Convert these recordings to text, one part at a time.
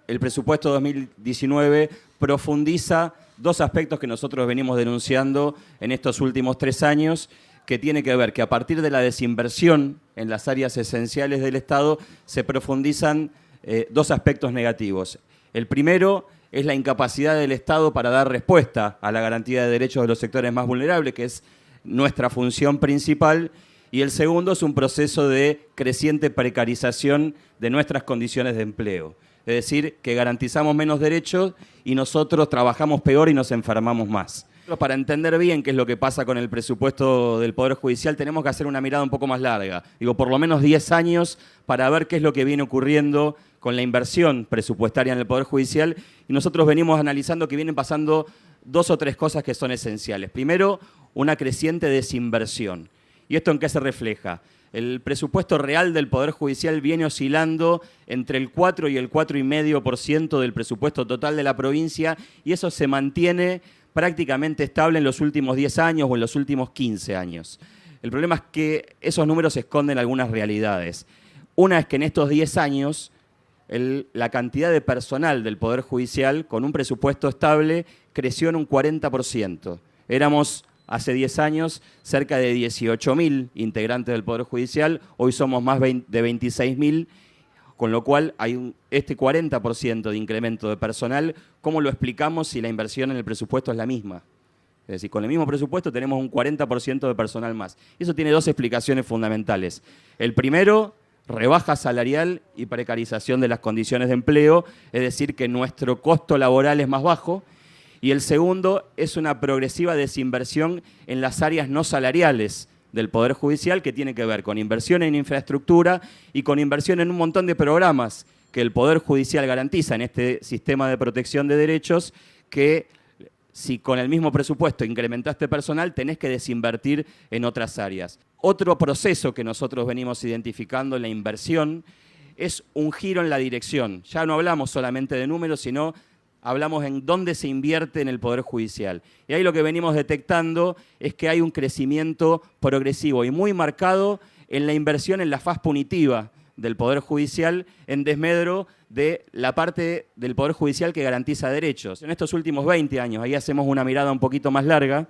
el presupuesto 2019 profundiza dos aspectos que nosotros venimos denunciando en estos últimos 3 años, que tiene que ver que a partir de la desinversión en las áreas esenciales del Estado se profundizan dos aspectos negativos. El primero es la incapacidad del Estado para dar respuesta a la garantía de derechos de los sectores más vulnerables, que es nuestra función principal, y el segundo es un proceso de creciente precarización de nuestras condiciones de empleo. Es decir, que garantizamos menos derechos y nosotros trabajamos peor y nos enfermamos más. Para entender bien qué es lo que pasa con el presupuesto del Poder Judicial, tenemos que hacer una mirada un poco más larga. Digo, por lo menos 10 años para ver qué es lo que viene ocurriendo con la inversión presupuestaria en el Poder Judicial. Y nosotros venimos analizando que vienen pasando 2 o 3 cosas que son esenciales. Primero, una creciente desinversión. ¿Y esto en qué se refleja? El presupuesto real del Poder Judicial viene oscilando entre el 4 y el 4,5% del presupuesto total de la provincia, y eso se mantiene prácticamente estable en los últimos 10 años o en los últimos 15 años. El problema es que esos números esconden algunas realidades. Una es que en estos 10 años la cantidad de personal del Poder Judicial con un presupuesto estable creció en un 40%. Éramos hace 10 años cerca de 18.000 integrantes del Poder Judicial, hoy somos más de 26.000, con lo cual hay este 40% de incremento de personal. ¿Cómo lo explicamos si la inversión en el presupuesto es la misma? Es decir, con el mismo presupuesto tenemos un 40% de personal más. Y eso tiene 2 explicaciones fundamentales. El primero, rebaja salarial y precarización de las condiciones de empleo, es decir, que nuestro costo laboral es más bajo. Y el segundo es una progresiva desinversión en las áreas no salariales del Poder Judicial, que tiene que ver con inversión en infraestructura y con inversión en un montón de programas que el Poder Judicial garantiza en este sistema de protección de derechos, que si con el mismo presupuesto incrementaste personal, tenés que desinvertir en otras áreas. Otro proceso que nosotros venimos identificando en la inversión es un giro en la dirección. Ya no hablamos solamente de números, sino hablamos en dónde se invierte en el Poder Judicial. Y ahí lo que venimos detectando es que hay un crecimiento progresivo y muy marcado en la inversión en la faz punitiva del Poder Judicial, en desmedro de la parte del Poder Judicial que garantiza derechos. En estos últimos 20 años, ahí hacemos una mirada un poquito más larga,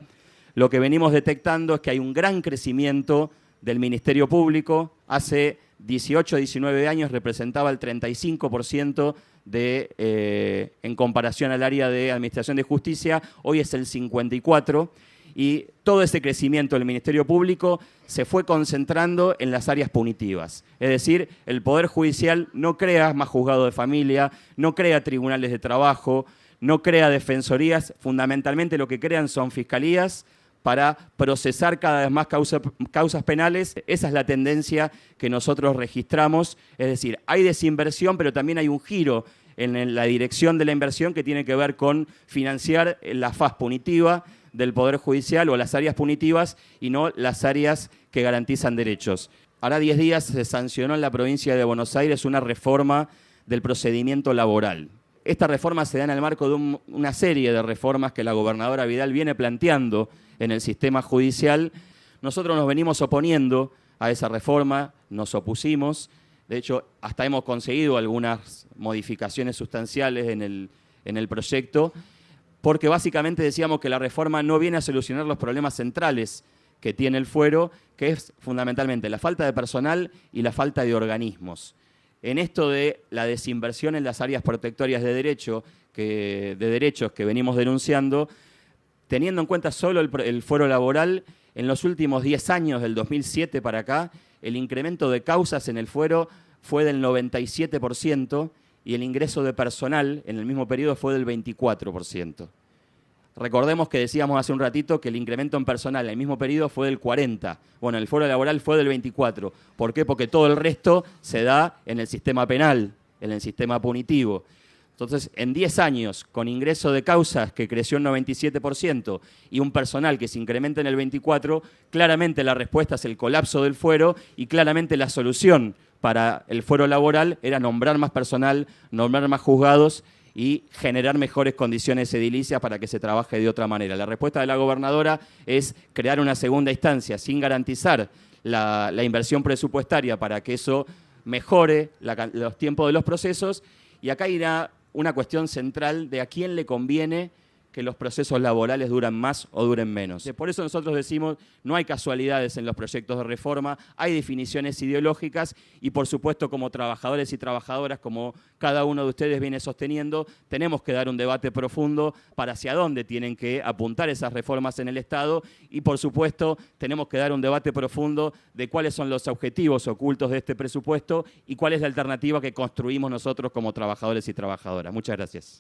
lo que venimos detectando es que hay un gran crecimiento del Ministerio Público. Hace 18, 19 años representaba el 35% en comparación al área de Administración de Justicia, hoy es el 54%, y todo ese crecimiento del Ministerio Público se fue concentrando en las áreas punitivas. Es decir, el Poder Judicial no crea más juzgados de familia, no crea tribunales de trabajo, no crea defensorías, fundamentalmente lo que crean son fiscalías para procesar cada vez más causas penales. Esa es la tendencia que nosotros registramos, es decir, hay desinversión, pero también hay un giro en la dirección de la inversión que tiene que ver con financiar la faz punitiva del Poder Judicial o las áreas punitivas y no las áreas que garantizan derechos. Hará 10 días se sancionó en la provincia de Buenos Aires una reforma del procedimiento laboral. Esta reforma se da en el marco de una serie de reformas que la gobernadora Vidal viene planteando en el sistema judicial. Nosotros nos venimos oponiendo a esa reforma, nos opusimos. De hecho, hasta hemos conseguido algunas modificaciones sustanciales en el proyecto, porque básicamente decíamos que la reforma no viene a solucionar los problemas centrales que tiene el fuero, que es fundamentalmente la falta de personal y la falta de organismos. En esto de la desinversión en las áreas protectorias de derechos que venimos denunciando, teniendo en cuenta solo el fuero laboral, en los últimos 10 años, del 2007 para acá, el incremento de causas en el fuero fue del 97% y el ingreso de personal en el mismo periodo fue del 24%. Recordemos que decíamos hace un ratito que el incremento en personal en el mismo periodo fue del 40%. Bueno, el fuero laboral fue del 24%. ¿Por qué? Porque todo el resto se da en el sistema penal, en el sistema punitivo. Entonces, en 10 años, con ingreso de causas que creció en 97% y un personal que se incrementa en el 24%, claramente la respuesta es el colapso del fuero y claramente la solución para el fuero laboral era nombrar más personal, nombrar más juzgados y generar mejores condiciones edilicias para que se trabaje de otra manera. La respuesta de la gobernadora es crear una segunda instancia sin garantizar la inversión presupuestaria para que eso mejore los tiempos de los procesos. Y acá hay una cuestión central de a quién le conviene que los procesos laborales duran más o duren menos. Por eso nosotros decimos, no hay casualidades en los proyectos de reforma, hay definiciones ideológicas y por supuesto como trabajadores y trabajadoras, como cada uno de ustedes viene sosteniendo, tenemos que dar un debate profundo para hacia dónde tienen que apuntar esas reformas en el Estado y por supuesto tenemos que dar un debate profundo de cuáles son los objetivos ocultos de este presupuesto y cuál es la alternativa que construimos nosotros como trabajadores y trabajadoras. Muchas gracias.